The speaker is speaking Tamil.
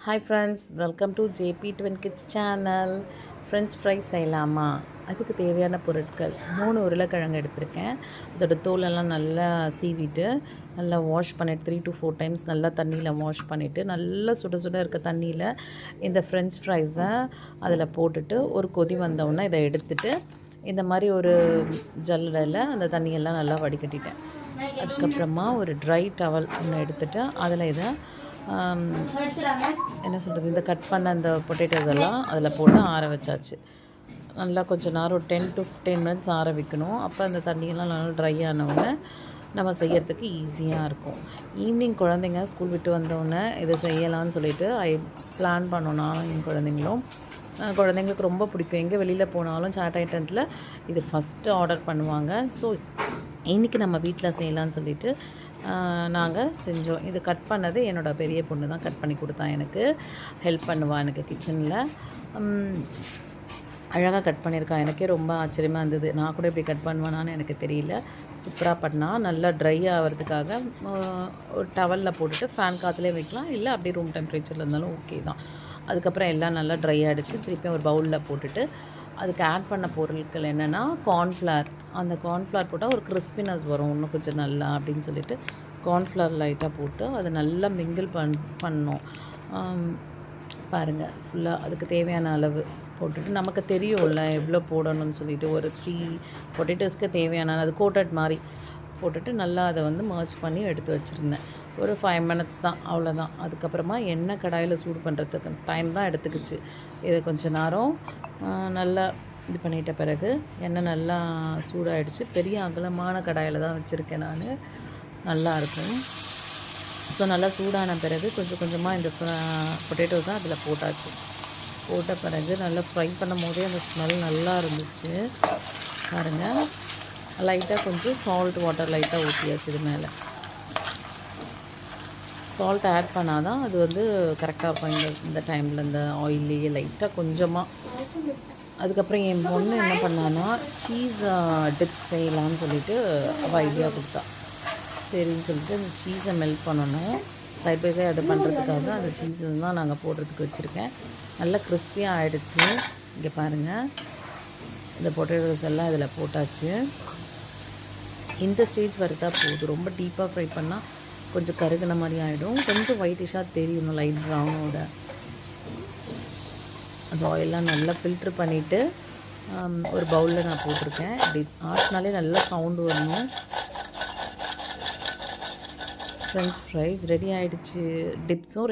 Hi friends, welcome to JP Twin Kids channel. French fries செய்யலாமா? அதுக்கு தேவையான பொருட்கள் 3 உருளைக்கிழங்கு எடுத்திருக்கேன். அதோட தோலெல்லாம் நல்லா சீவிட்டு நல்லா வாஷ் பண்ணிட்டு 3 to 4 டைம்ஸ் நல்லா தண்ணியில் வாஷ் பண்ணிவிட்டு நல்லா சுட சுட இருக்க தண்ணியில் இந்த ஃப்ரெஞ்ச் ஃப்ரைஸை அதில் போட்டுட்டு ஒரு கொதி வந்தவுடனே இதை எடுத்துட்டு இந்த மாதிரி ஒரு ஜல்லடையில் அந்த தண்ணியெல்லாம் நல்லா வடிகட்டிட்டேன். அதுக்கப்புறமா ஒரு ட்ரை டவல் ஒன்று எடுத்துகிட்டு அதில் இதை என்ன சொல்கிறது, இந்த கட் பண்ண அந்த பொட்டேட்டோஸ் எல்லாம் அதில் போட்டு ஆற வச்சாச்சு. நல்லா கொஞ்சம் நேரம் ஒரு 10 to 15 மினிட்ஸ் ஆற வைக்கணும். அப்போ அந்த தண்ணியெல்லாம் நல்லா ட்ரை ஆனவுடனே நம்ம செய்யறதுக்கு ஈஸியாக இருக்கும். ஈவினிங் குழந்தைங்க ஸ்கூல் விட்டு வந்தோடனே இதை செய்யலான்னு சொல்லிட்டு பிளான் பண்ணோம். நானும் என் குழந்தைங்களுக்கு ரொம்ப பிடிக்கும். எங்கே வெளியில் போனாலும் சாட் ஐட்டத்தில் இது ஃபஸ்ட்டு ஆர்டர் பண்ணுவாங்க. ஸோ இன்றைக்கி நம்ம வீட்டில் செய்யலான்னு சொல்லிட்டு நாங்கள் செஞ்சோம். இது கட் பண்ணது என்னோடய பெரிய பொண்ணு தான் கட் பண்ணி கொடுத்தா. எனக்கு ஹெல்ப் பண்ணுவாள் எனக்கு கிச்சனில். அழகாக கட் பண்ணியிருக்கா. எனக்கே ரொம்ப ஆச்சரியமாக இருந்தது. நான் கூட இப்படி கட் பண்ணுவேனான்னு எனக்கு தெரியல. சூப்பராக பண்ணால் நல்லா ட்ரை ஆகிறதுக்காக ஒரு டவலில் போட்டுட்டு ஃபேன் காற்றுலேயே வைக்கலாம், இல்லை அப்படியே ரூம் டெம்பரேச்சரில் இருந்தாலும் ஓகே தான். அதுக்கப்புறம் எல்லாம் நல்லா ட்ரை ஆகிடுச்சு. திருப்பியும் ஒரு பவுலில் போட்டுட்டு அதுக்கு ஆட் பண்ண பொருட்கள் என்னென்னா கார்ன்ஃப்ளவர். அந்த கார்ன்ஃப்ளவர் போட்டால் ஒரு கிறிஸ்பினஸ் வரும் இன்னும் கொஞ்சம் நல்லா அப்படின்னு சொல்லிட்டு கார்ன்ஃப்ளவர் லைட்டாக போட்டு அதை நல்லா மிங்கிள் பண்ணோம். பாருங்கள், ஃபுல்லாக அதுக்கு தேவையான அளவு போட்டுட்டு நமக்கு தெரியும்ல எவ்வளோ போடணும்னு சொல்லிட்டு ஒரு 3 பொட்டேட்டோஸ்க்கு தேவையான அது கோட்டட் மாதிரி போட்டுட்டு நல்லா அதை வந்து மர்ஜ் பண்ணி எடுத்து வச்சுருந்தேன். ஒரு 5 மினிட்ஸ் தான், அவ்வளோதான். அதுக்கப்புறமா எண்ணெய் கடாயில் சூடு பண்ணுறதுக்கு டைம் தான் எடுத்துக்கிச்சு. இதை கொஞ்சம் நேரம் நல்லா இது பண்ணிட்ட பிறகு எண்ணெய் நல்லா சூடாகிடுச்சு. பெரிய அகலமான கடாயில் தான் வச்சுருக்கேன் நான், நல்லாயிருக்கும். ஸோ நல்லா சூடான பிறகு கொஞ்சம் கொஞ்சமாக இந்த பொட்டேட்டோஸ் தான் அதில் போட்டாச்சு. போட்ட பிறகு நல்லா ஃப்ரை பண்ணும் போதே அந்த ஸ்மெல் நல்லா இருந்துச்சு. பாருங்கள், லைட்டாக கொஞ்சம் சால்ட் வாட்டர் லைட்டாக ஊற்றியாச்சு. இது மேலே சால்ட் ஆட் பண்ணால் தான் அது வந்து கரெக்டாக இருக்கும் இந்த டைமில். இந்த ஆயிலே லைட்டாக கொஞ்சமாக. அதுக்கப்புறம் என் பொண்ணு என்ன பண்ணான்னா சீஸ் டிப் செய்யலான்னு சொல்லிட்டு அவள் ஐடியா கொடுத்தா. சரின்னு சொல்லிட்டு அந்த சீஸை மெல்ட் பண்ணணும். சைட் பை சைட் அதை பண்ணுறதுக்காக அந்த சீஸை தான் நாங்கள் போடுறதுக்கு வச்சுருக்கேன். நல்லா கிறிஸ்பியாக ஆகிடுச்சு. இங்கே பாருங்கள், இந்த பொட்டேட்டோஸ் எல்லாம் இதில் போட்டாச்சு. இந்த ஸ்டேஜ் வறுத்தா போதும். ரொம்ப டீப்பாக ஃப்ரை பண்ணால் கொஞ்சம் கருகின மாதிரி ஆகிடும். கொஞ்சம் ஒயிட்டிஷாக தெரியணும் லைட் ப்ரௌனோட. அந்த ஆயிலெலாம் நல்லா ஃபில்ட்ரு பண்ணிவிட்டு ஒரு பவுலில் நான் போட்டிருக்கேன். இப்படி ஆட்டினாலே நல்லா சவுண்டு வரணும். ஃப்ரெஞ்ச் ஃப்ரைஸ் ரெடி ஆகிடுச்சு. டிப்ஸும் ரெடி.